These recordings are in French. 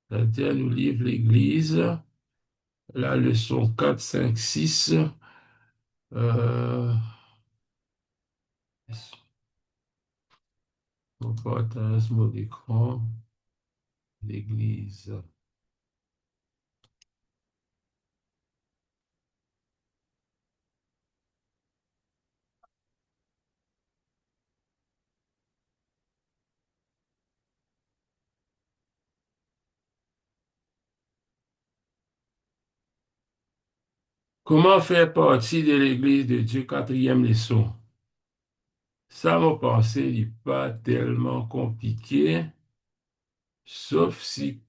C'est-à-dire, nous livre l'Église, la leçon 4, 5, 6. Euh, on partage mon écran, l'Église. Comment faire partie de l'Église de Dieu, quatrième leçon? Ça, mon pensée n'est pas tellement compliqué, sauf si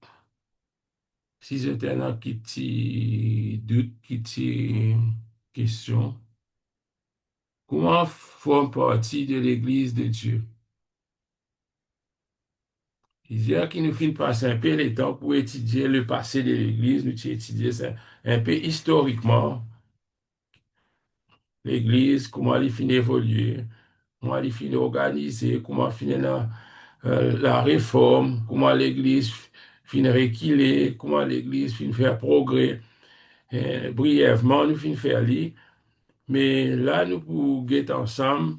j'étais un petit doute, petit question. Comment faire partie de l'Église de Dieu? Il y a qui nous finit passer un peu le temps pour étudier le passé de l'Église, nous étudier ça un peu historiquement, l'Église, comment elle finit évoluer, comment elle finit organisée, comment finit la réforme, comment l'Église finit reculer, comment l'Église finit faire progrès. Brièvement, nous finit faire lire, mais là, nous pour guetter ensemble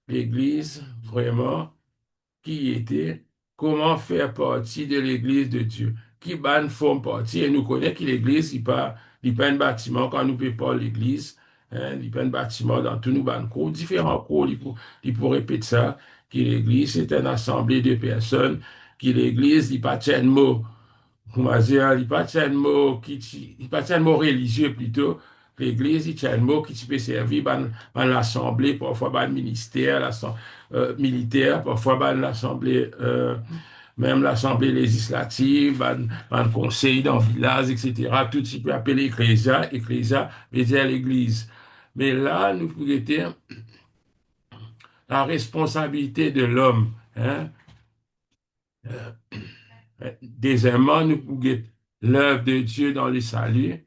l'Église, vraiment, qui était, comment faire partie de l'Église de Dieu, qui ban forme partie, et nous connaissons que l'Église, il pas un bâtiment, quand nous ne pas l'Église, hein, il pas un bâtiment dans tous nos ban cours, différents cours, il pour répéter ça, que l'Église, c'est une assemblée de personnes, que l'Église, il pas un mot, comment dire, il pas un mot il pas un mot religieux plutôt, l'Église, il tient un mot qui peut servir dans l'assemblée, parfois dans le ministère, militaire, parfois dans l'assemblée, même l'assemblée législative, dans le conseil, dans le village, etc. Tout ce qui peut appeler ecclésia, ecclésia veut dire l'église. Mais là, nous pourrions la responsabilité de l'homme. Hein? Deuxièmement, nous pourrions l'œuvre de Dieu dans le salut,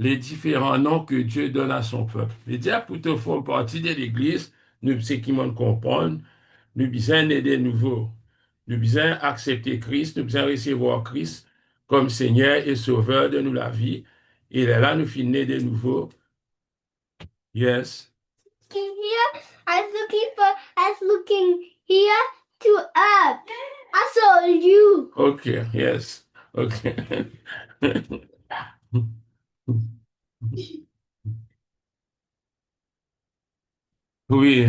les différents noms que Dieu donne à son peuple. Les diables, pour te faire partie de l'Église, nous, c'est qui m'en comprennent, nous besoin aider nouveau. Nous besoin accepter Christ, nous besoin recevoir Christ comme Seigneur et Sauveur de nous la vie. Et là, nous finissons de nouveau. Yes. Here, I was looking here to up. I saw you. Okay, yes. Okay. Oui,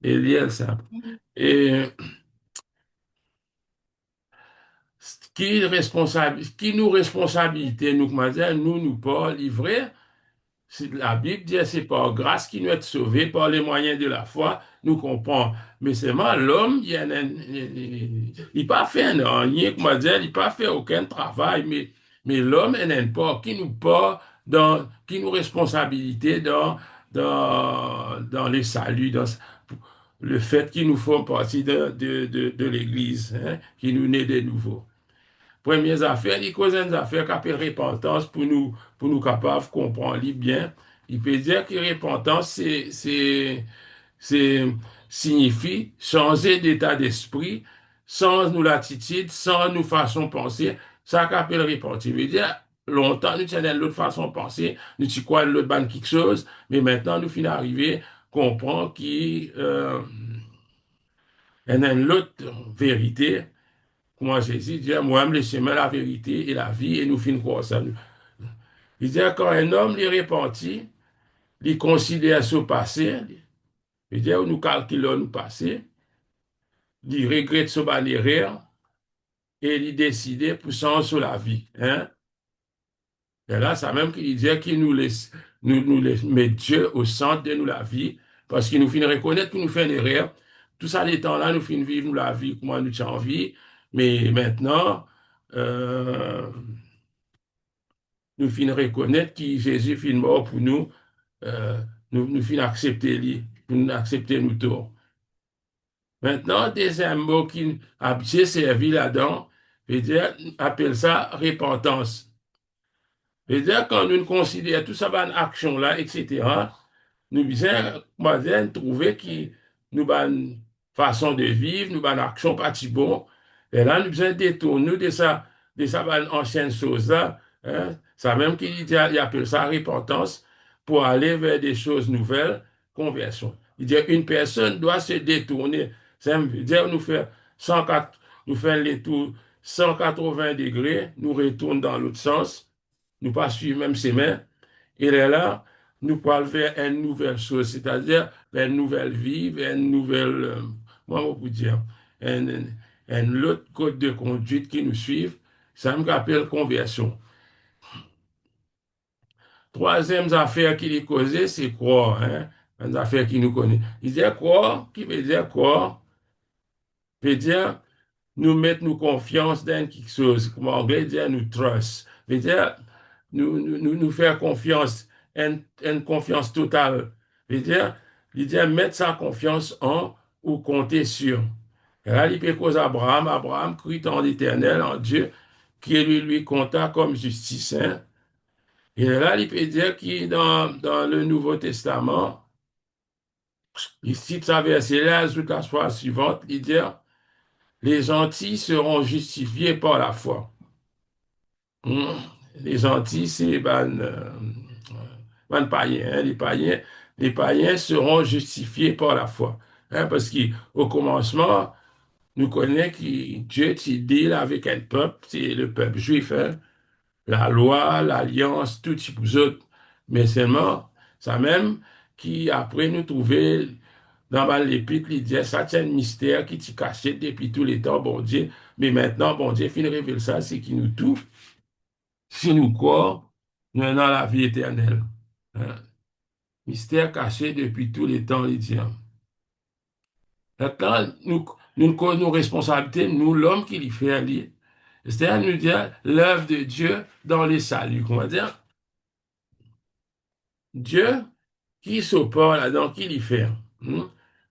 Eliel, ça. Et qui nous responsabilité, nous, comment dire, nous pas livrés. La Bible dit c'est par grâce qu'il nous est sauvé par les moyens de la foi, nous comprenons. Mais seulement l'homme, il n'a pas fait rien, comment dire, il n'a pas fait aucun travail, mais l'homme n'est pas, qui nous pas qui nous responsabilité dans le salut, dans le fait qu'il nous font partie de l'Église, hein, qui nous naît de nouveau. Premières affaires, il cause des affaires qui appellent repentance pour nous capables de comprendre bien. Il peut dire que repentance, c'est, signifie changer d'état d'esprit, sans nous l'attitude, sans nous façon de penser. Ça qu'appelle repentir. Il veut dire, longtemps, nous tenons l'autre façon de penser, nous tu crois l'autre ban quelque chose, mais maintenant, nous finissons d'arriver, comprendre qu'il y a une autre vérité. Comment Jésus dit, moi-même, le chemin, la vérité et la vie, et nous finissons quoi ça. Il dit, quand un homme est repenti, il considère son passé, il dit, nous calculons nous passé, il regrette son erreur, et il décide pour changer sur la vie. Hein? Et là, ça même qu'il dit qu'il nous laisse mettre Dieu au centre de nous la vie, parce qu'il nous fait reconnaître qu'il nous fait une erreur. Tout ça, les temps-là, nous finissons vivre nous la vie, comment nous avons envie, mais maintenant, euh, nous finissons reconnaître que Jésus finit mort pour nous, euh, nous finissons accepter lui, nous accepter nous tort. Maintenant, deuxième mot qui a bien servi là-dedans, veut dire, appelle ça repentance. Veut dire, quand nous considérons tout ça, une action là, etc., nous besoin, moi, trouver qui, nous ban façon de vivre, nous ban action parti bon. Et là, nous besoin détourner de ça ban ancienne chose là, hein. Ça même qu'il dit, il appelle ça repentance pour aller vers des choses nouvelles, conversion. Il dit, une personne doit se détourner. Ça veut dire, nous faire 104, nous faire les tours 180 degrés, nous retourne dans l'autre sens, nous pas suivre même ses mains. Et là, nous parlons vers une nouvelle chose, c'est-à-dire vers une nouvelle vie, vers une nouvelle, comment on peut dire, un autre code de conduite qui nous suit. Ça me rappelle conversion. Troisième affaire qu'il est causé, c'est croire, hein? Une affaire qui nous connaît. Il dit croire, qui veut dire croire, veut dire nous mettre nous confiance dans quelque chose. Comme en anglais dit, nous trust. Veut dire nous faire confiance, une confiance totale. Veut dire, mettre sa confiance en ou compter sur. Et là, il peut causer Abraham. Abraham crut en l'Éternel, en Dieu, qui lui compta comme justice, hein. Et là, il peut dire qu'il dans le Nouveau Testament, il cite sa verset-là, ajoute la phrase suivante, il dit, les gentils seront justifiés par la foi. Hmm. Les gentils, c'est ban païens, hein. Les païens seront justifiés par la foi. Hein, parce qu'au commencement, nous connaissons que Dieu s'est dit avec un peuple, c'est le peuple juif, hein. La loi, l'alliance, tout type d'autres. Mais seulement, ça même, qui après nous trouver dans l'épître, il dit, ça c'est un mystère qui t'y caché depuis tous les temps, bon Dieu. Mais maintenant, bon Dieu, fin révèle ça, c'est qui nous tout, si nous croyons, nous avons la vie éternelle. Hein. Mystère caché depuis tous les temps, il dit. Maintenant, nous connaissons nos responsabilités, nous, l'homme qui lui fait aller. C'est-à-dire, nous dire l'œuvre de Dieu dans les saluts. Comment dire? Dieu qui s'opère là-dedans, qui l'y fait. Hmm?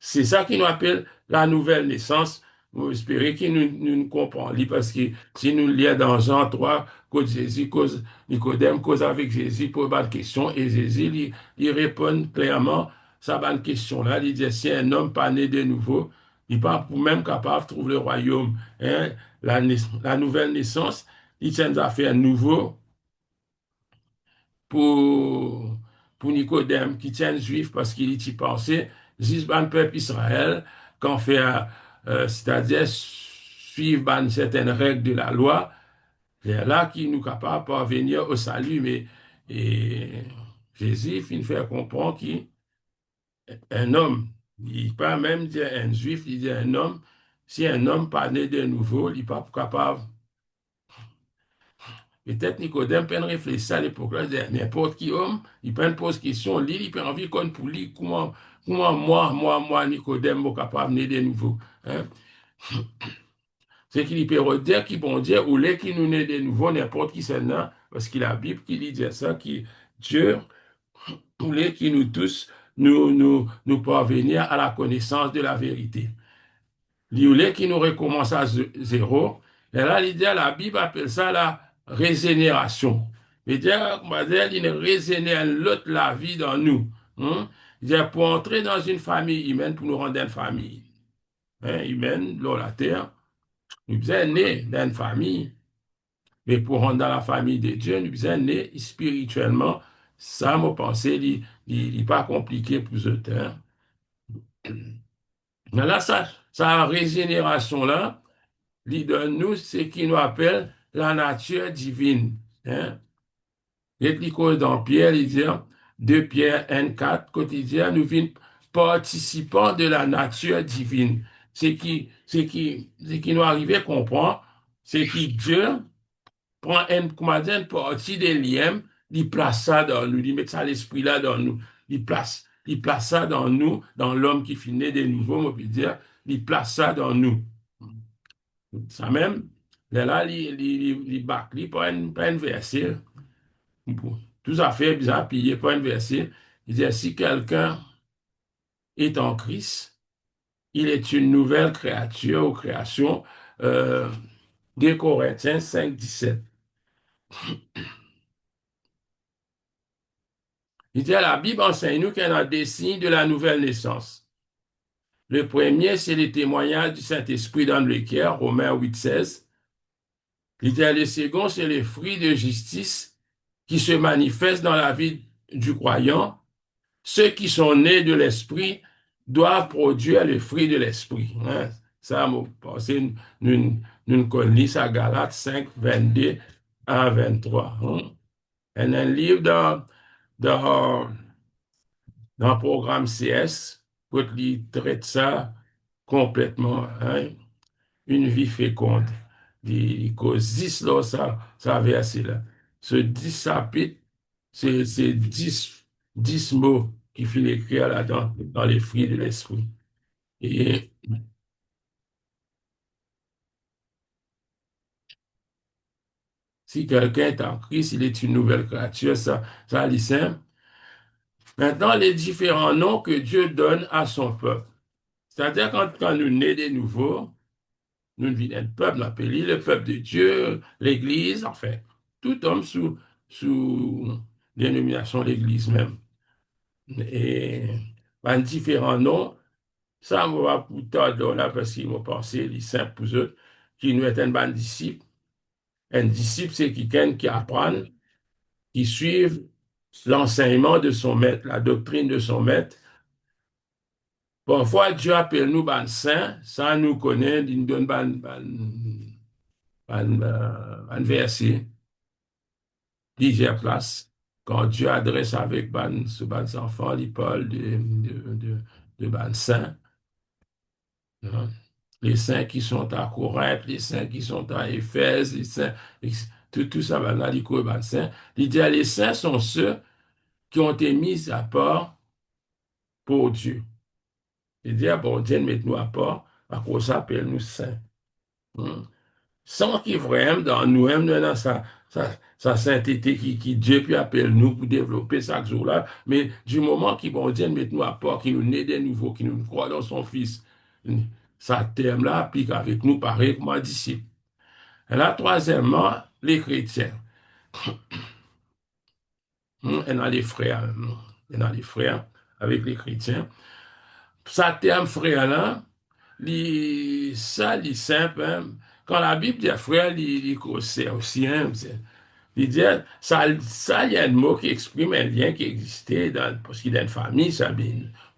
C'est ça qui nous appelle la nouvelle naissance. Vous espérez qu'il nous comprend. Parce que si nous lisons dans Jean 3, que Jésus cause, Nicodème cause avec Jésus pour une question, et Jésus il répond clairement sa bonne question-là. Il dit, si un homme pas né de nouveau, il n'est pas même capable de trouver le royaume. Hein? La nouvelle naissance, il tient à faire nouveau pour, pour Nicodème, qui tient juif parce qu'il y pensait, juste le peuple Israël, qu'on fait, c'est-à-dire suivre certaines règles de la loi, c'est là qui nous capable de parvenir au salut. Mais et Jésus il fait comprendre qu'un homme, il pas même dire un juif, il dit un homme, si un homme pas né de nouveau, il n'est pas capable. Peut-être Nicodème peut réfléchir à l'époque là, n'importe qui homme, il peut poser question, lui, il peut envie qu'on pour lui, comment moi, Nicodème, suis capable de de nouveau. Hein? C'est qu'il peut dire qui bon Dieu, ou les qui nous naît de nouveau, n'importe qui c'est là, parce qu'il a la Bible qui dit ça, qui Dieu, ou les qui nous tous, nous parvenir à la connaissance de la vérité. L'Iolé qui nous recommence à zéro. Et là, l'idée, la Bible appelle ça la régénération. C'est-à-dire, on va dire, il régénère l'autre la vie dans nous. Hein? C'est-à-dire, pour entrer dans une famille humaine, pour nous rendre une famille humaine, dans la terre, nous sommes nés dans une famille, mais pour rentrer dans la famille de Dieu, nous sommes nés spirituellement. Ça, moi, pensée, il n'est pas compliqué pour eux. Hein? Mais là, ça régénération-là, nous, ce qui nous appelle la nature divine. Hein? Et cause dans Pierre, il dit, 2 Pierre 1,4, quotidien, nous vîmes participants de la nature divine. Ce qui nous arrive à comprendre, c'est que Dieu prend comment dire, une partie des liens, il place ça dans nous, il met ça l'esprit là dans nous, il place ça dans nous, dans l'homme qui finit de nouveau, on peut dire, il place ça dans nous. Ça même, là, il bac, il pas un verset. Tout à fait bizarre, puis il pas un verset. Il dit, si quelqu'un est en Christ, il est une nouvelle créature ou création. Euh, 2 Corinthiens 5, 17. Il dit, la Bible enseigne nous qu'elle a des signes de la nouvelle naissance. Le premier, c'est le témoignage du Saint-Esprit dans le cœur, Romains 8:16. Il dit, le second, c'est le fruit de justice qui se manifeste dans la vie du croyant. Ceux qui sont nés de l'Esprit doivent produire le fruit de l'Esprit. Hein? Ça, nous pensons, nous connaissons ça, Galates 5, 22 à 23. Hein? Et un livre dans, dans le programme CS, pour qu'il traite ça complètement. Hein? Une vie féconde. Il cause 10 là, ça verset là. Ce 10 chapitres, c'est 10 mots qu'il faut écrire là-dedans, dans les fruits de l'esprit. Et si quelqu'un est en Christ, il est une nouvelle créature, ça c'est simple. Maintenant, les différents noms que Dieu donne à son peuple. C'est-à-dire, quand nous naissons de nouveau, nous devenons un peuple appelé le peuple de Dieu, l'Église, enfin, tout homme sous dénomination de l'Église même. Et par différents noms, ça me va pour tard là parce qu'ils m'ont pensé, les saints pour eux, qui nous est un bon disciple. Un disciple, c'est quelqu'un qui apprend, qui suit l'enseignement de son maître, la doctrine de son maître. Parfois, Dieu appelle nous ban saints, sans nous connaître, il nous donne ban verset, plusieurs places. Quand Dieu adresse avec ce ban enfants, il parle de ban saints. Hein. Les saints qui sont à Corinthe, les saints qui sont à Éphèse, tout ça, ben, là, ben, saints. Il dit, les saints sont ceux qui ont été mis à part pour Dieu. Il dit, ah, bon, Dieu, mettez-nous à part, à cause ça, appelle-nous saints. Hein. Sans qu'il vraiment dans nous-mêmes, dans sa sainteté qui Dieu puis appelle nous pour développer chaque jour-là. Mais du moment qu'il bon Dieu met nous à part, qui nous naît des nouveaux, qui nous croit dans son Fils, sa terme-là applique avec nous pareil comme un disciple. Et là, troisièmement, les chrétiens. Et dans les frères, et dans les frères, avec les chrétiens. Ça terme frère-là, ça, c'est simple. Hein. Quand la Bible dit frère, c'est aussi, hein, il dit, il y a un mot qui exprime un lien qui existait parce qu'il y a une famille, ça,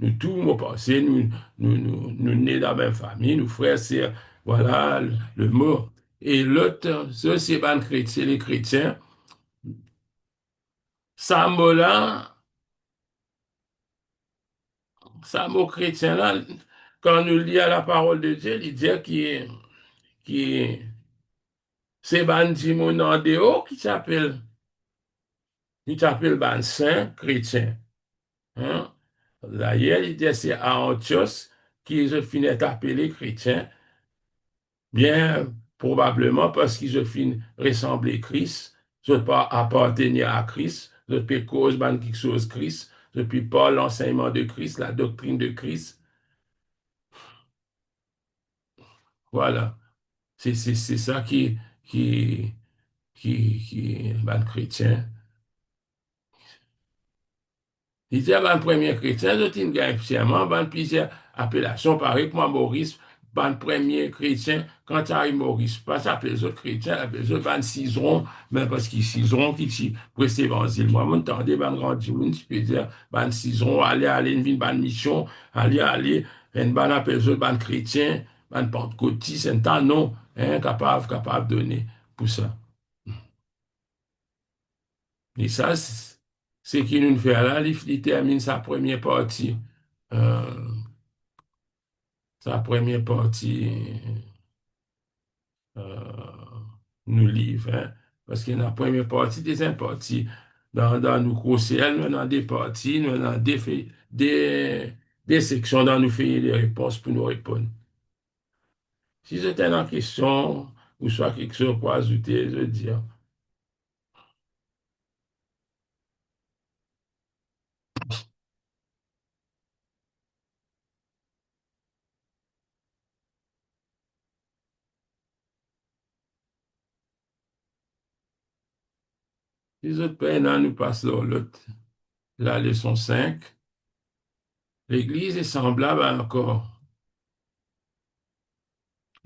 nous tous, nous passés, nous nés dans la même famille, nous frères, c'est, voilà, le mot. Et l'autre, ça, c'est les chrétiens. Ça mot-là, ça mot chrétien-là, quand nous lisons la parole de Dieu, il dit qui c'est ban Dimon en dehors qui s'appelle ban saint chrétien. Hein? D'ailleurs, il dit c'est à Antioche qu'ils se finit appeler chrétien, bien probablement parce qu'ils se finissent ressembler Christ, je pas appartenir à Christ, je peux cause ban quelque chose Christ, je peux pas l'enseignement de Christ, la doctrine de Christ. Voilà. C'est ça qui est ban chrétien. Il dit, ben, premier chrétien, d'autres, ils gagnent fièrement, ben, plusieurs appellations, pareil, comme Maurice, ben, premier chrétien, quand tu arrives Maurice, pas s'appeler les autres chrétiens, appelle les autres, ben, ciseron, ben, parce qu'ils ciseron, qui t'y pressent l'évangile. Moi, m'entendez, ben, grand Dieu, tu peux dire, ben, ciseron, allez, une ville, ben, mission, allez, ben, appelle les autres, ben, chrétien, ben, pentecôtiste, un temps, non, hein, capable de donner pour ça. Et ça, c'est qui nous fait là, il termine euh, sa première partie euh, nous livre, hein, parce qu'il y a la première partie, deuxième partie. Dans nos conseils, nous avons des parties, nous avons des sections dans nous faire des réponses pour nous répondre. Si c'était une question, ou soit quelque chose pour ajouter, je veux dire. Si je maintenant nous passons l'autre, la leçon 5. L'Église est semblable à un corps.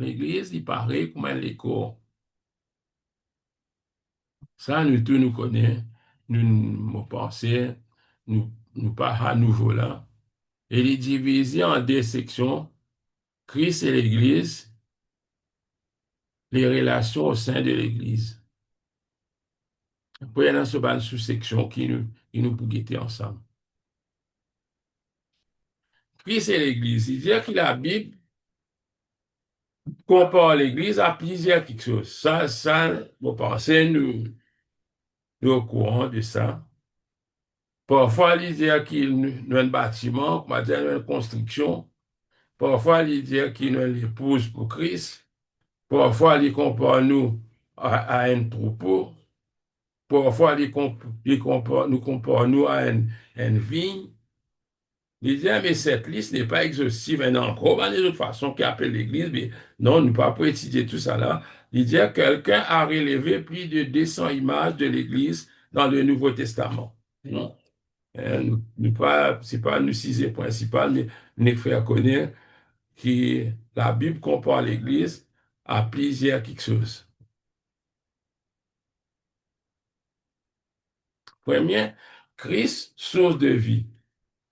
L'église, il paraît comme un corps. Ça, nous tous nous connaissons, nous pensons, nous pas à nouveau là. Et il est divisé en deux sections, Christ et l'Église, les relations au sein de l'Église. Après, il y a une sous-section qui nous pour guetter ensemble. Christ et l'Église, il dit que la Bible compare l'Église à plusieurs quelque chose. Ça, vous pensez, nous au courant de ça. Parfois, il dit qu'il y a un bâtiment, on va dire une construction. Parfois, il dit qu'il y a une épouse pour Christ. Parfois, il compare nous à un troupeau. Parfois, nous compare nous à une vigne. Il dit, mais cette liste n'est pas exhaustive. Et encore, il y a d'autres façons qui appellent l'Église, mais non, nous ne pouvons pas étudier tout ça là. Il dit, quelqu'un a relevé plus de 200 images de l'Église dans le Nouveau Testament. Non? C'est pas le sujet principal, mais nous faire connaître que la Bible compare l'Église à plusieurs quelque chose. Premier, Christ, source de vie.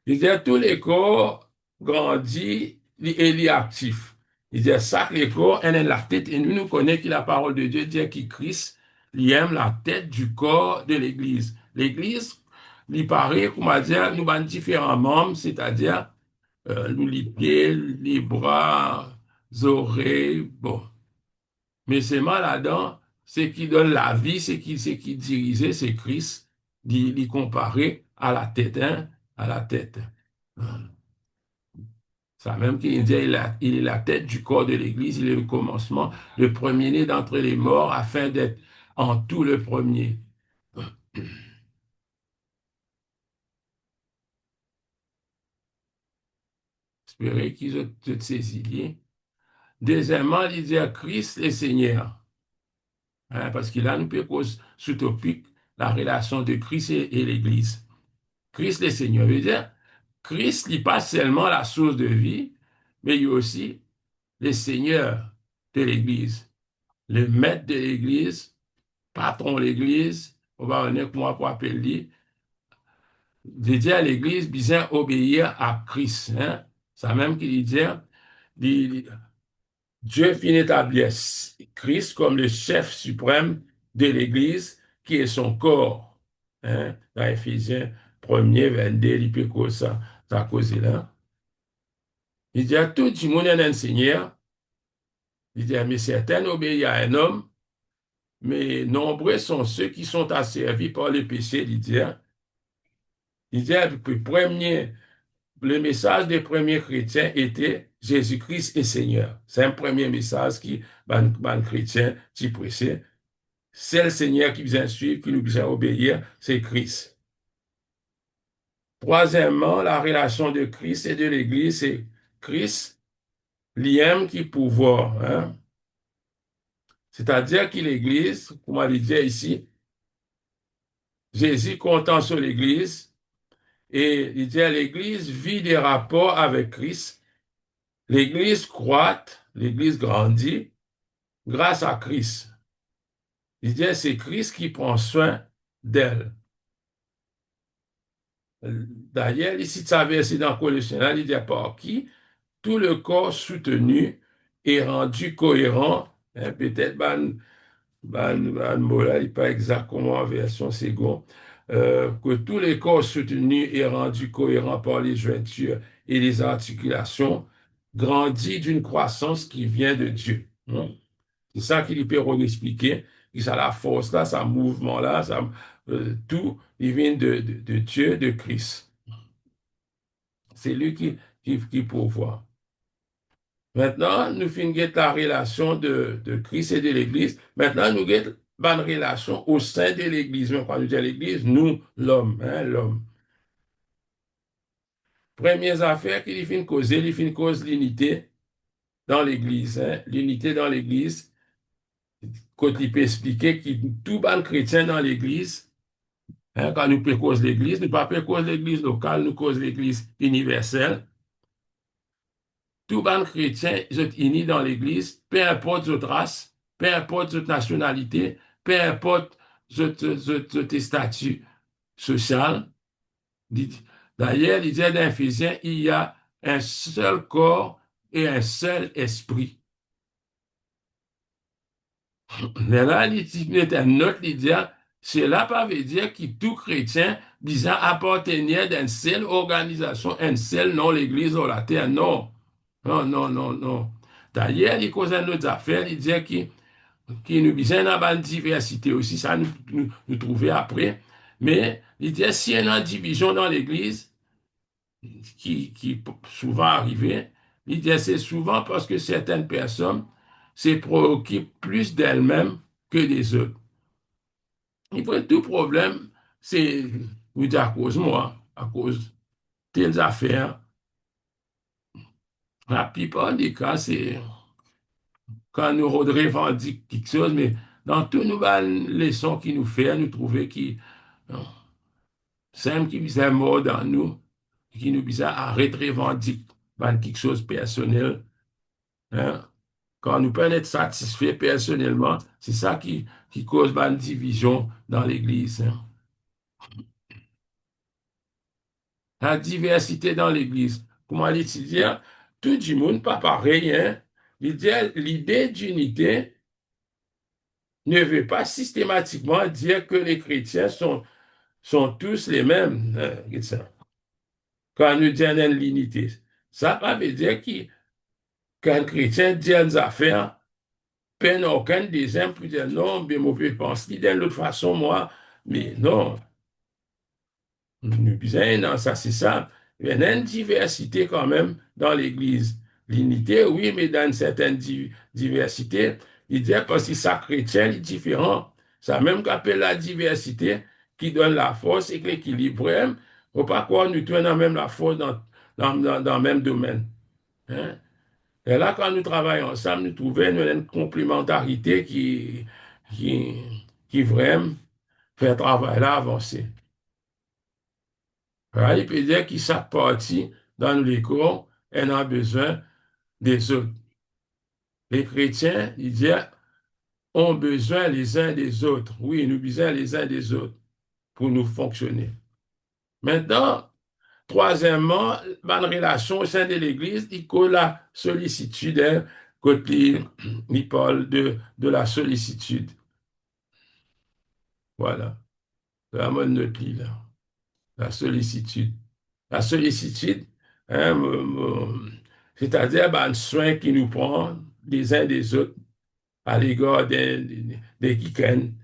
Il dit tous les corps grandit et il est actif. Il dit chaque les corps est la tête et nous connaissons que la parole de Dieu dit que Christ il aime la tête du corps de l'Église. L'Église, il paraît, comment dire, nous avons différents membres, c'est-à-dire nous les pieds, les bras, les oreilles, bon. Mais c'est mal là-dedans, ce qui donne la vie, c'est qui dirige, c'est Christ, il comparé à la tête, hein, à la tête. Ça même qu'il dit, il est la tête du corps de l'Église, il est le commencement, le premier-né d'entre les morts, afin d'être en tout le premier. Espérez qu'ils ont tout saisi. Deuxièmement, il dit à Christ le Seigneur. Hein, parce que là, nous peut cause sous-topique la relation de Christ et l'Église. Christ le Seigneur veut dire, Christ n'est pas seulement la source de vie, mais il est aussi le Seigneur de l'Église, le maître de l'Église, patron de l'Église, on va revenir pour moi pour appeler, de dire à l'Église, bien obéir à Christ. Hein? Ça même qu'il dit, Dieu finit d'établir Christ comme le chef suprême de l'Église, qui est son corps. Hein? Dans Éphésiens 1er, 22, il peut causer ça, ça cause là. Il dit à tout le monde est un Seigneur. Il dit, mais certains obéissent à un homme, mais nombreux sont ceux qui sont asservis par le péché, il dit, le message des premiers chrétiens était Jésus-Christ est Seigneur. C'est un premier message qui, les chrétiens, qui prêchaient. C'est le Seigneur qui vient suivre, qui nous vient obéir, c'est Christ. Troisièmement, la relation de Christ et de l'Église, c'est Christ, l'IM qui pouvoir. Hein? C'est-à-dire que l'Église, comme on le dit ici, Jésus comptant sur l'Église, et il dit à l'Église vit des rapports avec Christ. L'Église croît, l'Église grandit grâce à Christ. Il dit c'est Christ qui prend soin d'elle. D'ailleurs, ici, ça verset dans Colossiens, il dit par qui tout le corps soutenu est rendu cohérent. Hein, peut-être, mot là, il n'est pas exactement en version seconde. Que tous les corps soutenus est rendu cohérent par les jointures et les articulations, grandit d'une croissance qui vient de Dieu. Hein. C'est ça qu'il peut expliquer. Et ça, la force là, ça mouvement là, ça, tout, il vient de Dieu, de Christ. C'est lui qui pourvoit. Maintenant, nous finissons la relation de Christ et de l'Église. Maintenant, nous avons une relation au sein de l'Église. Quand nous disons l'Église, nous, l'homme, hein, l'homme. Première affaire qu'il finit causer, il finit cause l'unité dans l'Église. Hein, l'unité dans l'Église, quand il peut expliquer que tout bon chrétien dans l'Église, hein, quand nous cause l'Église, nous ne pas cause l'Église locale, nous cause l'Église universelle. tout ban chrétien, ils sont unis dans l'Église, peu importe votre race, peu importe votre nationalité, peu importe votre statut social. D'ailleurs, il dit dans Éphésiens, il y a un seul corps et un seul esprit. Mais là, il est un autre, il dit, cela pas veut dire que tout chrétien disant appartenir à une seule organisation, une seule, non, l'Église ou la terre, non. Non, non, non, non. D'ailleurs, il cause d'autres affaires, il dit qu'il nous besoin d'avoir une diversité aussi, ça nous trouver après. Mais il dit, s'il y a une division dans l'Église, qui peut souvent arriver, il dit, c'est souvent parce que certaines personnes se préoccupent plus d'elles-mêmes que des autres. Il faut tout problème, c'est, vous dites, à cause de moi, à cause telles affaires. La plupart des cas, c'est quand nous revendiquons quelque chose, mais dans toutes nos leçons qui nous fait, nous trouver qui, simple qui bizarre mort dans nous, qui nous bizarre arrêter de revendiquer quelque chose de personnel. Hein. Quand nous pouvons être satisfaits personnellement, c'est ça qui cause une division dans l'Église. Hein. La diversité dans l'Église. Comment l'étudier? Tout le monde pas pareil. Hein? L'idée d'unité ne veut pas systématiquement dire que les chrétiens sont tous les mêmes. Hein, quand nous disons l'unité, ça ne veut pas dire qu'un chrétien dit une affaire, peine aucun deuxième pour dire non, mais moi, je pense d'une autre façon, moi, mais non. Nous disons, non, ça c'est ça. Il y a une diversité quand même dans l'Église. L'unité, oui, mais dans une certaine diversité, il dit parce que ça chrétien est différent. Ça même qu'appelle la diversité qui donne la force et l'équilibre. Il ne faut pas croire nous tous dans même la force dans le même domaine. Hein? Et là, quand nous travaillons ensemble, nous trouvons une complémentarité qui, qui vraiment fait le travail là avancer. Alors, il peut dire que chaque partie dans les cours, elle a besoin des autres. Les chrétiens, ils disent, ont besoin les uns des autres. Oui, nous besoin les uns des autres pour nous fonctionner. Maintenant, troisièmement, dans la relation au sein de l'Église, il y a la sollicitude, hein, côté, il parle de la sollicitude. Voilà, la mode notre lit, là. La sollicitude. La sollicitude, hein, c'est-à-dire ben, un soin qui nous prend des uns des autres à l'égard des quicaines,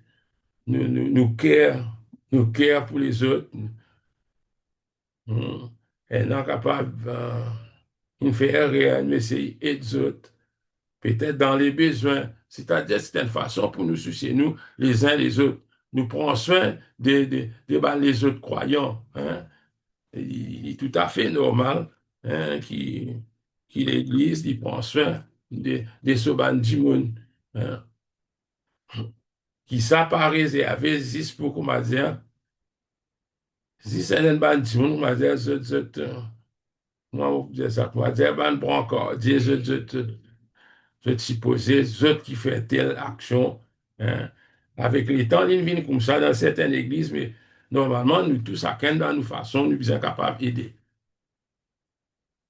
nous care pour les autres, et non capable de faire rien, mais c'est aider les autres, peut-être dans les besoins, c'est-à-dire c'est une façon pour nous soucier, nous, les uns les autres, nous prenons soin ben, les autres croyants, hein. Il est tout à fait normal hein, l'Église il prend soin des soban du monde. Hein, qui s'apparaît réservé juste pour comment dire, si c'est un ban du monde, comment dire, comment on peut dire ça, comment dire, ban pour encore, dire, je supposais, je qui fait telle action. Hein, avec les temps, il vient comme ça dans certaines églises, mais normalement, nous tous, chacun dans nos façons, nous sommes capables d'aider.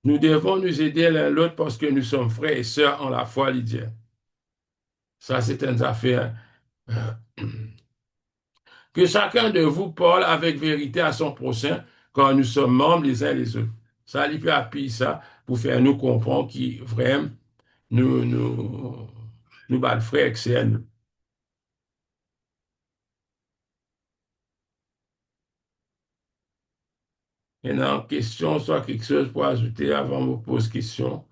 Nous devons nous aider l'un l'autre parce que nous sommes frères et sœurs en la foi, Lydia. Ça, c'est une affaire. Que chacun de vous parle avec vérité à son prochain quand nous sommes membres les uns les autres. Ça, il peut appuyer ça pour faire nous comprendre qui vraiment nous bat le frère externe. Maintenant, question, soit quelque chose pour ajouter avant de me poser question.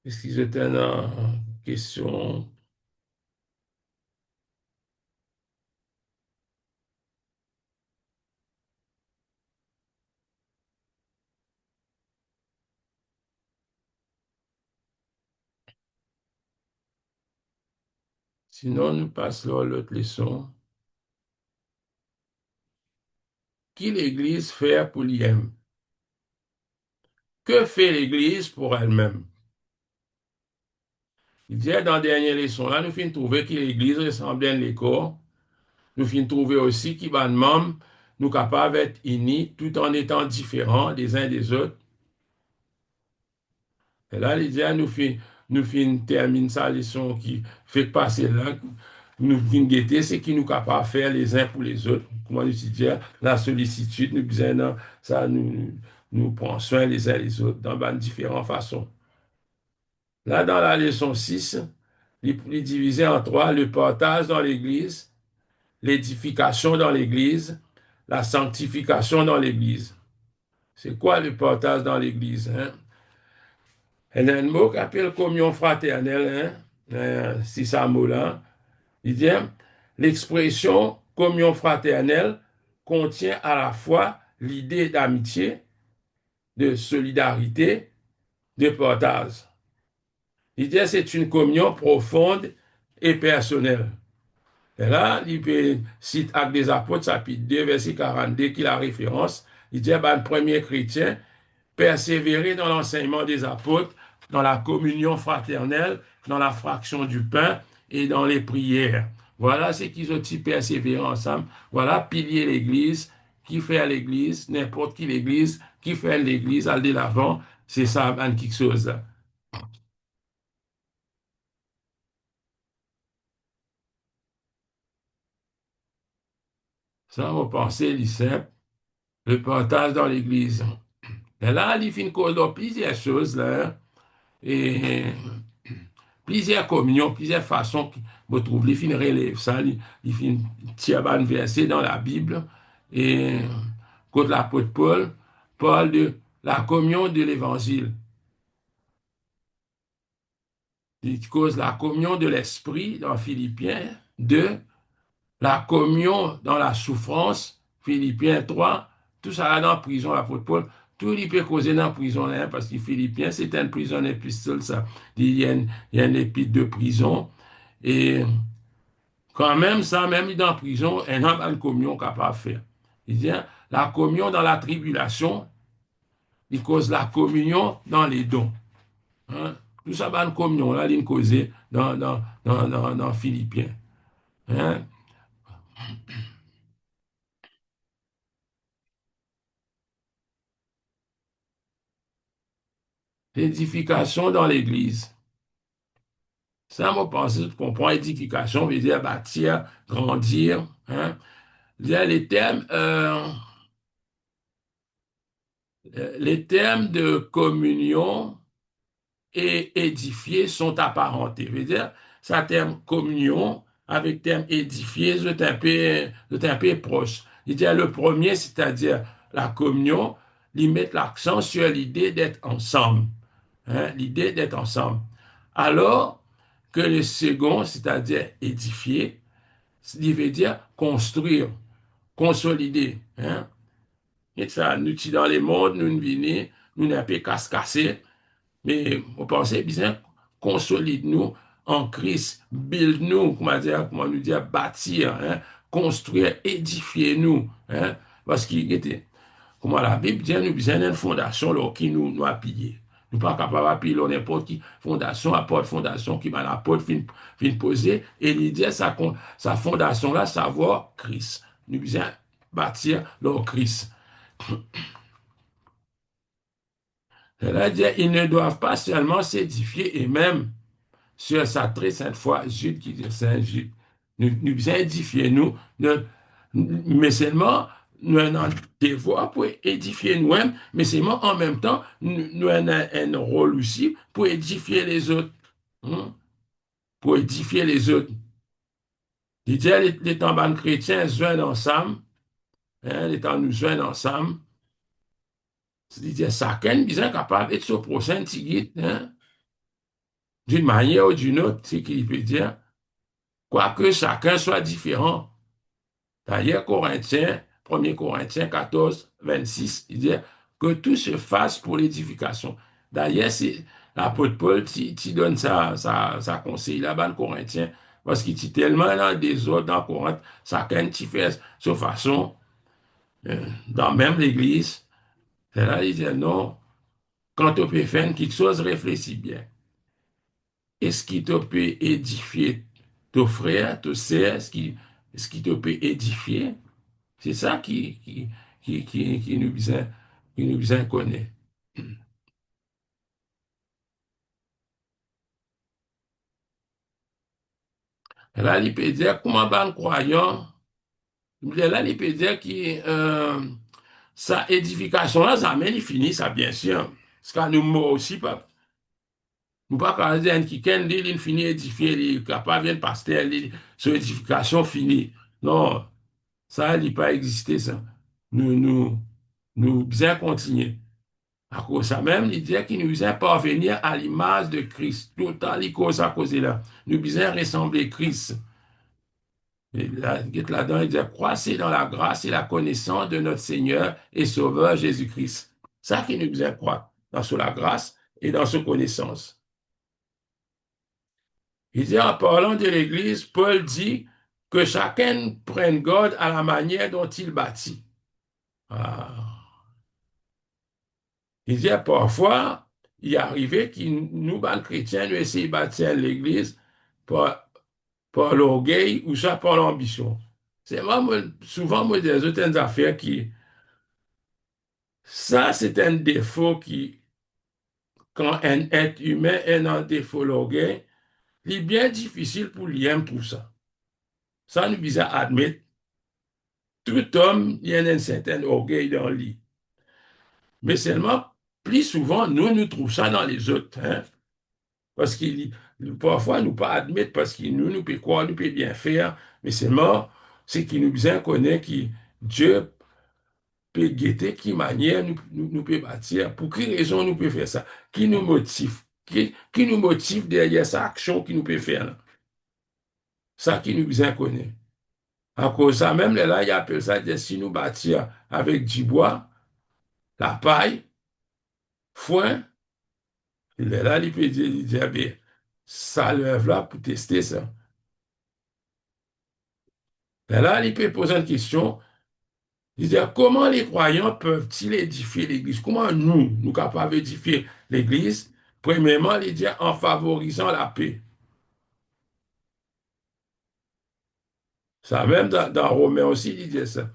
Est-ce que j'étais une question? Sinon, nous passons à l'autre leçon. qui l'Église fait pour lui-même? Que fait l'Église pour elle-même? Il dit, dans la dernière leçon, là, nous finissons trouver que l'Église ressemble bien à l'école. Nous finissons trouver aussi qu'il va membres, nous capables d'être unis tout en étant différents des uns des autres. Et là, il dit, nous finissons terminer sa leçon qui fait passer là, nous finissons guetter ce qui nous capable de faire les uns pour les autres. Comment nous dire, la sollicitude, nous besoin, ça nous prend soin les uns les autres dans différentes façons. Là, dans la leçon 6, il est divisé en trois, le partage dans l'Église, l'édification dans l'Église, la sanctification dans l'Église. C'est quoi le partage dans l'Église? Hein? Il y a un mot qui appelle communion fraternelle, hein? C'est ça mot-là. Il dit, l'expression communion fraternelle contient à la fois l'idée d'amitié, de solidarité, de partage. Il dit, c'est une communion profonde et personnelle. Et là, il peut citer Actes des Apôtres, chapitre 2, verset 42, qui est la référence. Il dit, le premier chrétien, persévérer dans l'enseignement des apôtres, dans la communion fraternelle, dans la fraction du pain et dans les prières. Voilà ce qu'ils ont dit persévérer ensemble. Voilà pilier l'Église, qui fait l'Église, n'importe qui l'Église, qui fait l'Église, aller de l'avant, c'est ça, quelque chose. Ça, on pensée, c'est simple, le partage dans l'Église. Et là, il fait plusieurs choses, là, et plusieurs communions, plusieurs façons que vous trouvez, il finit relève ça, il finit tirer un verset dans la Bible, et contre l'apôtre Paul, parle de la communion de l'Évangile. Il cause la communion de l'Esprit dans Philippiens 2, la communion dans la souffrance, Philippiens 3, tout ça là dans la prison, l'apôtre Paul, tout il peut causer dans la prison, hein, parce que Philippiens, c'est une prison épistole, ça. Il y a une épître de prison, et quand même, ça, même dans la prison, il y a une communion capable de faire. Il dit, hein, la communion dans la tribulation, il cause la communion dans les dons. Hein. Tout ça, une communion, là, il causé dans Philippiens. Hein. L'édification dans l'Église. Ça, moi, pense, tu comprends, édification veut dire bâtir, grandir. Hein. Les les termes de communion et édifier sont apparentés. Veut dire, ça terme communion avec terme édifier, c'est un peu proche. Il dit le premier, c'est-à-dire la communion, il met l'accent sur l'idée d'être ensemble. Hein, l'idée d'être ensemble. Alors que le second, c'est-à-dire édifier, il veut dire construire, consolider. Hein. Et ça, nous, dans les mondes, nous venons, nous n'avons pas casse-casser, mais on pensait bien consolide nous en Christ, build nous, comment nous dire, bâtir, hein, construire, édifier nous, hein, parce qu'il était, comment la Bible dit, nous besoin d'une fondation là, qui nous appuyer. Nous pas capables d'appuyer n'importe qui fondation, apporte fondation qui va l'apporte fin poser, et il dit sa fondation là, savoir Christ. Nous besoin bâtir leur Christ. C'est-à-dire, ils ne doivent pas seulement s'édifier et même sur sa très sainte foi, Jude qui dit Saint Jude, nous édifier nous, mais seulement nous avons un devoir pour édifier nous-mêmes, mais seulement en même temps, nous avons un rôle aussi pour édifier les autres. Hein. Pour édifier les autres. Il dit, les temps chrétiens se joignent ensemble, hein, les temps nous joignent ensemble, il dit, chacun est capable d'être son prochain tigre, hein, d'une manière ou d'une autre, c'est qu'il peut dire, quoique chacun soit différent. D'ailleurs, Corinthiens, 1 Corinthiens 14, 26, il dit que tout se fasse pour l'édification. D'ailleurs, c'est l'apôtre Paul qui donne sa conseil là-bas, Corinthiens, parce qu'il dit tellement dans des autres dans Corinthe, chacun qui fait sa façon, Dans même l'Église, c'est là, il dit non, quand tu peux faire quelque chose, réfléchis bien. Est-ce qui te peut édifier ton frère, tes sœurs, est-ce qui te peut édifier? C'est ça qui nous besoin connaître. Là, il peut dire, comment ben croyant, là, il peut dire que sa édification, là, ça mène, il finit, ça, bien sûr. Parce que nous, moi aussi, pas. Nous pas quand dire qui ken dit il finit édifié, il capable de pasteur, son édification finie. Non, ça n'a pas existé, ça. Nous, nous bien continuer. À cause de ça même, il dit qu'il nous a parvenir à l'image de Christ. Tout le temps, il cause à cause de là. Nous bien ressembler Christ. Et là, là-dedans, il dit, croissez dans la grâce et la connaissance de notre Seigneur et Sauveur Jésus-Christ. Ça qui nous bien croire, dans sur la grâce et dans sa connaissance. Il dit, en parlant de l'Église, Paul dit que chacun prenne garde à la manière dont il bâtit. Ah. Il dit, parfois, il est arrivé que nous, les chrétiens, nous essayons de bâtir l'Église par, par l'orgueil ou ça par l'ambition. C'est moi, souvent, moi, des autres affaires qui, ça, c'est un défaut qui, quand un être humain est un défaut l'orgueil, il est bien difficile pour lui aimer tout ça. Ça nous vise à admettre, tout homme, il y a un certain orgueil dans lui. Mais seulement, plus souvent, nous trouvons ça dans les autres. Hein? Parce qu'il parfois, nous pas admettre parce que nous pouvons croire, nous pouvons bien faire, mais seulement, c'est qu'il nous bien connaît que Dieu peut guetter, qui manière nous peut bâtir, pour quelle raison nous peut faire ça, qui nous motive, qui nous motive derrière sa action qui nous peut faire. Là. Ça qui nous bien connaît. À cause de ça, même là, il appelle ça, si nous bâtir avec du bois, la paille, foin, là, il peut dire, bien, ça lève là pour tester ça. Et là, il peut poser une question. Il dit, comment les croyants peuvent-ils édifier l'Église? Comment nous capables d'édifier l'Église? Premièrement, il dit, en favorisant la paix. Ça, même dans Romains aussi, il dit ça.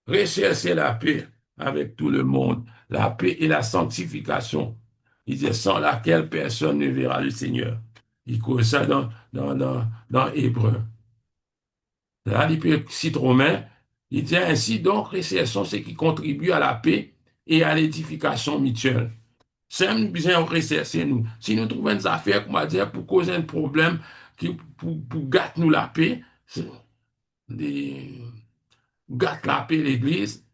Rechercher la paix avec tout le monde. La paix et la sanctification. Il dit, sans laquelle personne ne verra le Seigneur. Il cause ça dans Hébreu. Là, il peut citer Romain, il dit ainsi donc, recherchons ce qui contribue à la paix et à l'édification mutuelle. C'est nous besoin de rechercher nous. Si nous trouvons des affaires, comment dire, pour causer un problème, pour gâter nous la paix, des, gâte la paix l'Église,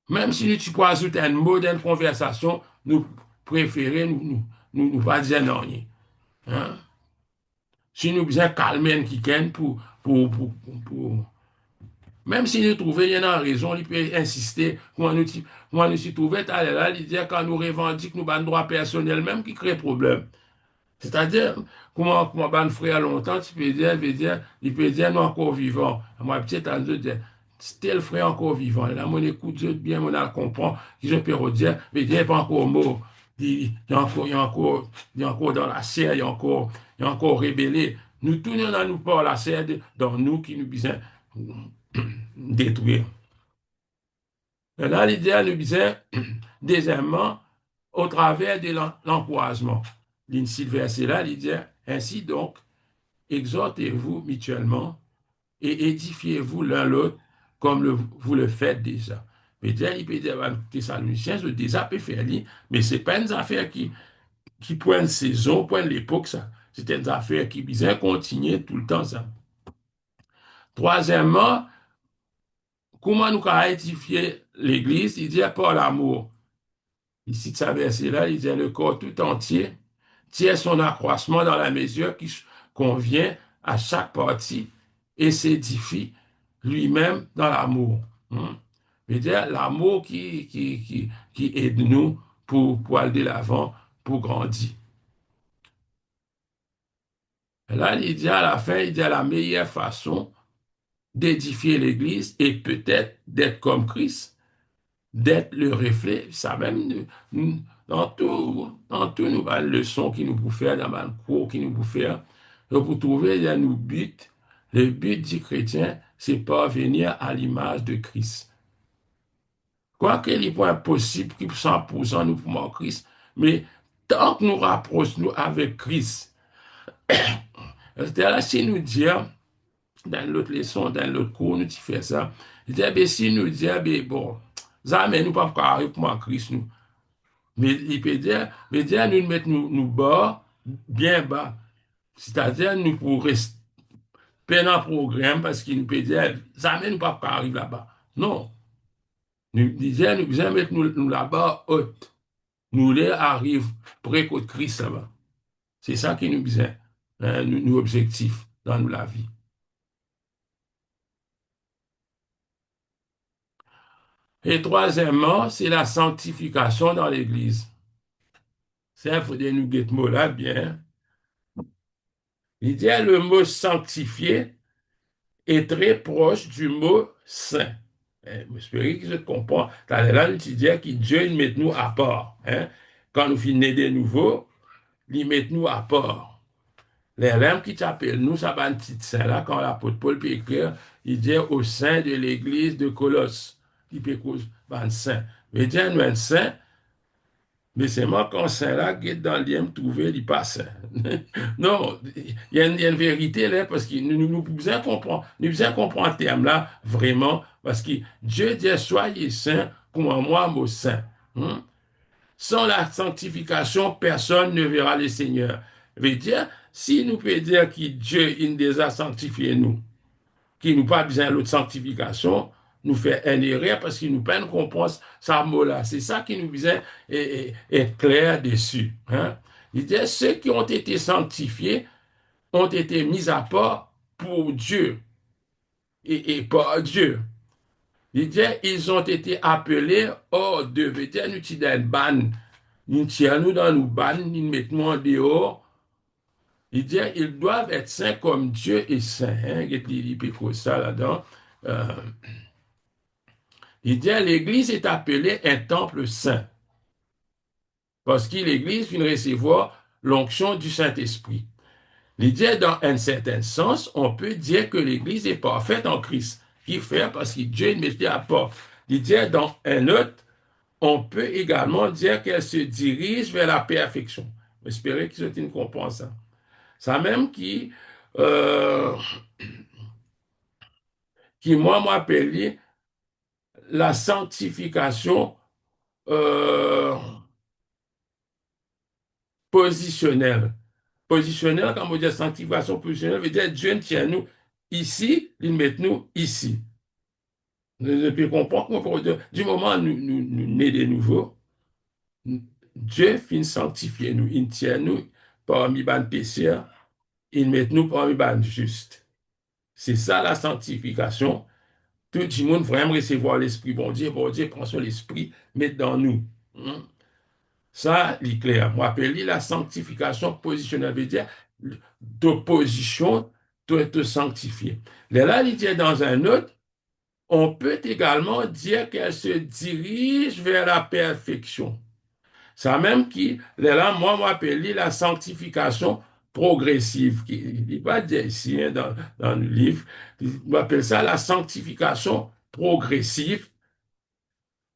même si tu peux ajouter un mot dans une conversation, nous préférons nous pas dire non. Hein? Si nous besoin calmer quelqu'un pour même si nous trouvons, il y en a raison, il peut insister. Moi, nous s'y trouvons, là, il dit quand nous revendiquons nos droits personnels, même qui crée problème. C'est-à-dire, comment ban frère longtemps, il peut dire, nous encore vivants. Moi, peut-être, en dire, tel frère encore vivant. Là, mon écoute, je bien, mon a comprend, qui je peux redire, mais il n'est pas encore mort. Il y a encore dans la chair, il y a encore rébellé. Nous tournons dans nous par la chair, dans nous qui nous besoin détruire. Et là, l'idée nous disait, deuxièmement, au travers de l'encouragement. L'incite verset là, il dit, ainsi donc, exhortez-vous mutuellement et édifiez-vous l'un l'autre comme vous le faites déjà. Mais il peut dire, Thessaloniciens, je déjà peut faire, mais ce n'est pas une affaire qui prennent saison, prennent l'époque, ça. C'est une affaire qui vient continuer tout le temps, ça. Troisièmement, comment nous avons édifié l'Église? Il dit par l'amour. Ici, de sa verset-là, il dit le corps tout entier tient son accroissement dans la mesure qui convient à chaque partie et s'édifie lui-même dans l'amour. Hein? C'est-à-dire l'amour qui aide nous pour aller de l'avant, pour grandir. Et là, il dit à la fin, il dit la meilleure façon d'édifier l'Église et peut-être d'être comme Christ, d'être le reflet, ça même, dans tout nous, la leçon qui nous pour faire, dans le cours qui nous pour faire, donc pour trouver nos buts, le but du chrétien, c'est parvenir à l'image de Christ. Quoi qu'il n'est pas impossible que 100% nous pouvons Christ, mais tant que nous rapprochons avec Christ, c'est-à-dire là, si nous disons, dans l'autre leçon, dans l'autre cours, nous fait ça, c'est-à-dire, ben, si nous disons, ben, bon, ça, mais nous pas arriver pour Christ, nous. Mais il peut dire, nous mettre nous bas, bien bas. C'est-à-dire, nous pour rester dans le programme parce qu'il nous peut dire, ça, mais nous pas arriver là-bas. Non. Nous disons, nous besoin mettre nous là-bas haute. Nous les arrive près de Christ là-bas. C'est ça qui nous besoin, hein, nous objectifs dans la vie. Et troisièmement, c'est la sanctification dans l'Église. Ça, il faut nous guetter mot là bien. Il dit le mot sanctifié est très proche du mot saint. J'espère que je comprends. Là, tu dis que Dieu il met nous à part. Hein? Quand nous finissons de nouveau, il met nous à part. Les rèmes qui t'appellent nous, ça va un petit saint là, quand l'apôtre Paul peut écrire, il dit au sein de l'église de Colosse. Il peut écrire un saint. Mais dire nous un saint, mais c'est moi quand saint là, qui est dans l'IM trouvé, il passe. Non, il y a une vérité là, parce que nous besoin comprendre le terme là, vraiment, parce que Dieu dit, soyez saints, comme moi, mon saint. Hein? Sans la sanctification, personne ne verra le Seigneur. Veut dire, si nous pouvons dire que Dieu il nous a sanctifié nous, qu'il nous pas besoin de l'autre sanctification, nous fait un erreur parce qu'il nous peine comprendre ça mot-là. C'est ça qui nous besoin être clair dessus. Hein? Il dit, ceux qui ont été sanctifiés ont été mis à part pour Dieu et par Dieu. Il dit, ils ont été appelés hors de, veut dire, nous tirons ban, nous tirons nous dans nos ban, nous mettons en dehors. Il dit, ils doivent être saints comme Dieu est saint. Hein? Il peut ça là-dedans. Euh, il dit, l'Église est appelée un temple saint, parce que l'Église vient recevoir l'onction du Saint-Esprit. Il dit, dans un certain sens, on peut dire que l'Église est parfaite en Christ. Qui fait parce que Dieu ne mettait à part. Il dit, dans un autre, on peut également dire qu'elle se dirige vers la perfection. J'espère que tu comprends ça. Ça même euh, qui moi m'appelle la sanctification euh, positionnelle. Positionnelle, quand on dit sanctification positionnelle, veut dire Dieu tient nous ici, il met nous ici. Depuis qu'on comprend du moment où nous nés de nouveau, Dieu finit sanctifier nous, il tient nous parmi les pécheurs, il met nous parmi les justes. C'est ça la sanctification. Tout le monde vraiment recevoir l'Esprit. Bon Dieu prend son esprit, met dans nous. Hein? Ça, il est clair. Moi, appelle la sanctification positionnelle, veut dire d'opposition, te sanctifier. Là, il dit dans un autre, on peut également dire qu'elle se dirige vers la perfection. Ça même qui, là, moi, m'appelle la sanctification progressive. Il n'est pas dit ici, hein, dans le livre, il appelle ça la sanctification progressive.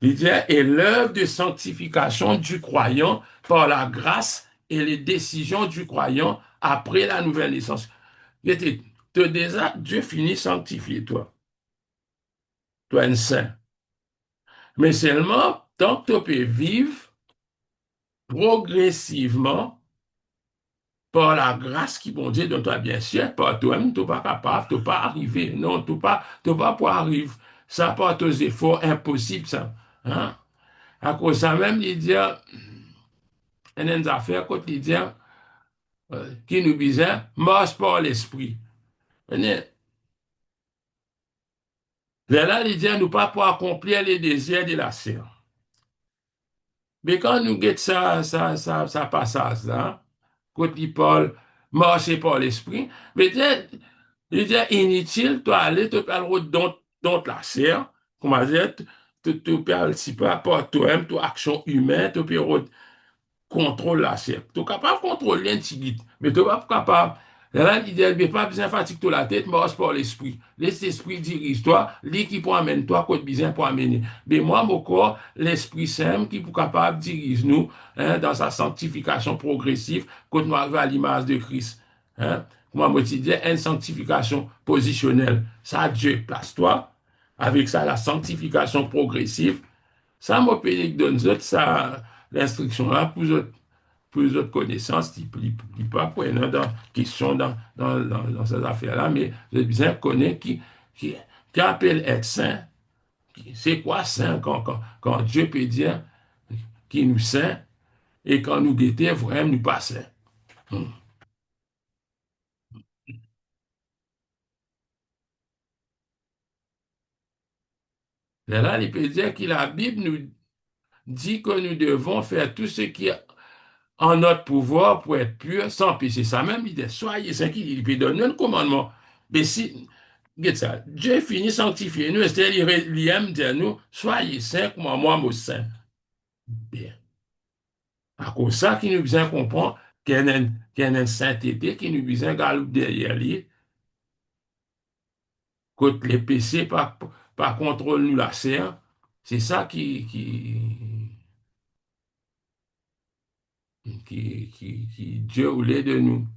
Il dit, et l'œuvre de sanctification du croyant par la grâce et les décisions du croyant après la nouvelle naissance. Déjà, Dieu finit sanctifier toi. Toi, un saint. Mais seulement, tant que tu peux vivre progressivement par la grâce qui, bon Dieu, donne toi, bien sûr, par toi-même, tu n'es pas capable, tu n'es pas arrivé. Non, tu n'es pas pour arriver. Ça, par tes efforts, impossible, ça. Hein? À cause de ça même, il dit, il y a des affaires quotidiennes qui nous disent, marche par l'esprit. Là, il dit, nous pas pour accomplir les désirs de la chair. Mais quand nous guettons ça passage là, quand il parle marcher par l'esprit, mais Il dit inutile, toi aller, te parler dans la serre, comment dire, te parler si pas par toi-même, toi action humaine, te parler contrôle la serre. Tu es capable de contrôler l'intimité, mais tu n'es pas capable. Là, il dit, pas besoin de fatigue toute la tête, mais c'est pour l'esprit. Laisse l'esprit dirige toi, lui qui pour amener toi, côté besoin pour amener. Mais moi, mon corps, l'Esprit Saint qui est capable de diriger nous hein, dans sa sanctification progressive, quand nous arrivons à l'image de Christ. Hein. Moi, je dis, une sanctification positionnelle. Ça, Dieu place toi. Avec ça, la sanctification progressive. Ça, moi, Pénic donne ça, l'instruction là, pour les autres connaissances, qui pas prenant dans question dans ces affaires-là, mais j'ai besoin de connaître qui, qui appelle être saint. C'est quoi saint quand Dieu peut dire qu'il nous saint et quand nous guettons vraiment nous pas saint. Et là, il peut dire que la Bible nous dit que nous devons faire tout ce qui est en notre pouvoir pour être pur sans péché. Ça même, il dit, soyez saints, il peut donner un commandement. Mais si, regarde ça, Dieu finit sanctifier nous, c'est-à-dire, il aime dire nous, soyez saints comme moi, moi, saint. Bien. À cause de ça, qui nous besoin comprendre qu'il y a une sainteté qui nous besoin de derrière lui, que les péchés par contrôle nous la serre. C'est ça qui Dieu voulait de nous.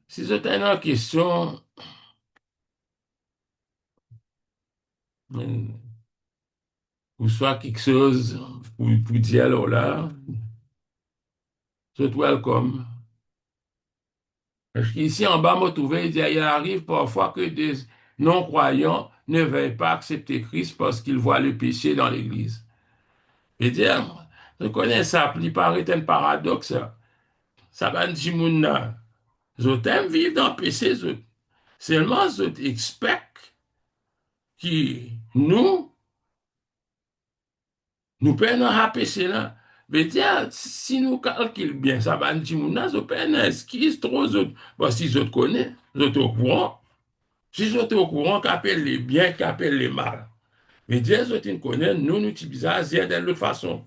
Si c'était une question, ou soit quelque chose pour dire alors là, c'est welcome. Parce qu'ici en bas, moi, trouvé, il arrive parfois que des non-croyants ne veuillent pas accepter Christ parce qu'ils voient le péché dans l'Église. Et dire, je connais ça, il paraît un paradoxe. Ça va dire, mouna, je t'aime vivre dans le péché, seulement je expecte que nous prenons à péché là. Mais dire, si nous calculons bien, ça va dire, mouna, je prends un esquisse trop, bon, si je te connais, je te au courant. Si je te au courant, qu'appelle les biens, qu'appelle les mal. Mais Dieu, je te connais, nous, nous utilisons de l'autre façon.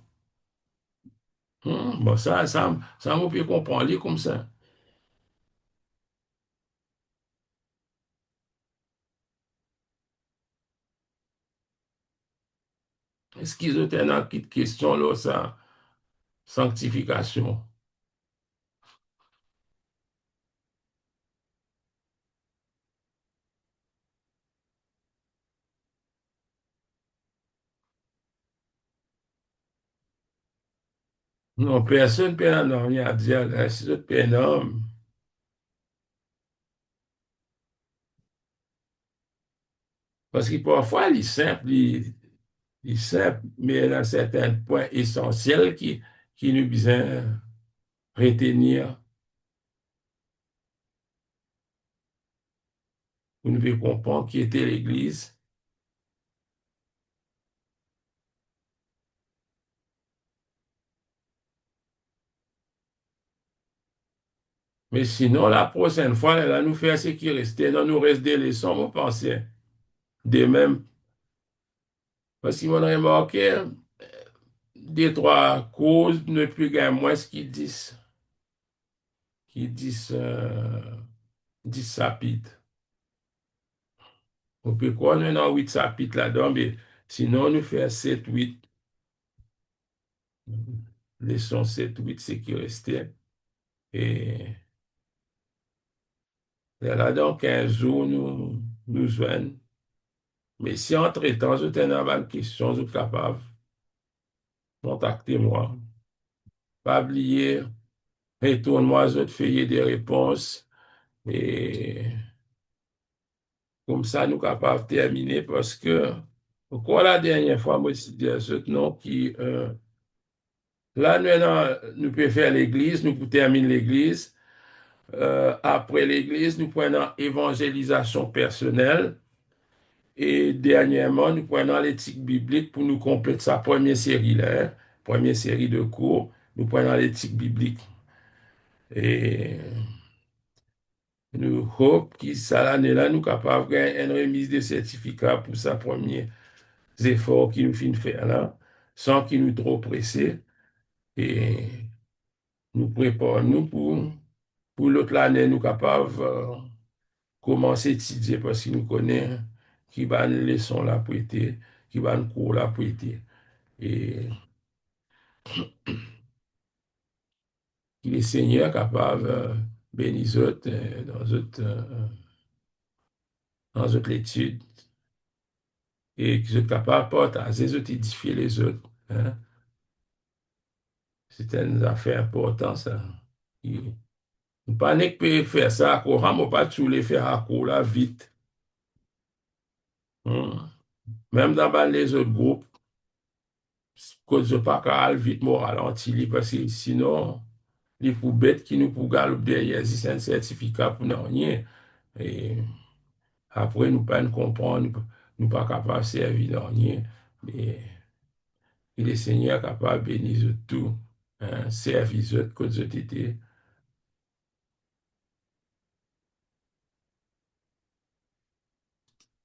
Bon, ça, on peut comprendre comme ça. Est-ce qu'ils ont une petite question là, ça, sanctification? Non, personne ne peut en rien à dire, là, si je peux non. Parce que parfois, il est simple, mais il y a certains points essentiels qui nous besoin retenir pour nous faire comprendre qui était l'Église. Mais sinon, la prochaine fois, là, nous faire ce qui restait, non, nous reste des leçons, vous pensez, de même. Parce qu'ils m'ont remarqué, des trois causes, ne plus gain moins ce qu'ils disent, dix chapitres. On peut croire, nous, dans 8 chapitres là-dedans, mais sinon, nous fait 7, 8, leçons 7, 8, ce qui restait. Et là, dans 15 jours, nous joignent. Mais si entre-temps, je t'ai une question, je suis capable, contactez-moi. Pas oublier, retourne-moi, je te fais des réponses. Et comme ça, nous sommes capables de terminer parce que, pourquoi la dernière fois, moi, je dis à ce nom qui, là, nous pouvons faire l'église, nous pouvons terminer l'église. Après l'église, nous prenons évangélisation personnelle. Et dernièrement, nous prenons l'éthique biblique pour nous compléter sa première série là, hein, première série de cours. Nous prenons l'éthique biblique. Et nous hope que ça l'année-là, nous capables de une remise de certificat pour sa premiers efforts qu'il nous fait faire là, sans qu'il nous trop pressé. Et nous préparons nous pour l'autre année, nous capables commencer à étudier parce qu'il nous connaît qui va une leçon là pour être, qui va une cours là pour être. Et qu'il est Seigneur capable de bénir les autres dans d'autres études et qu'ils soient capables de partager les autres, édifier les autres. Hein. C'est une affaire importante, ça. Et nous pas peut faire ça à courant, mais pas tous les faire à court là, vite. Hein. Même dans les autres groupes, cause de pas qu'à vite mon ralenti, parce que sinon, les pour bêtes qui nous pour galoper derrière, si c'est un certificat pour nous rien. Et après, nous pas nous comprendre, nous pas capables de servir dans rien. Mais il est Seigneur capable de bénir tout, hein, servir autres, cause de tété.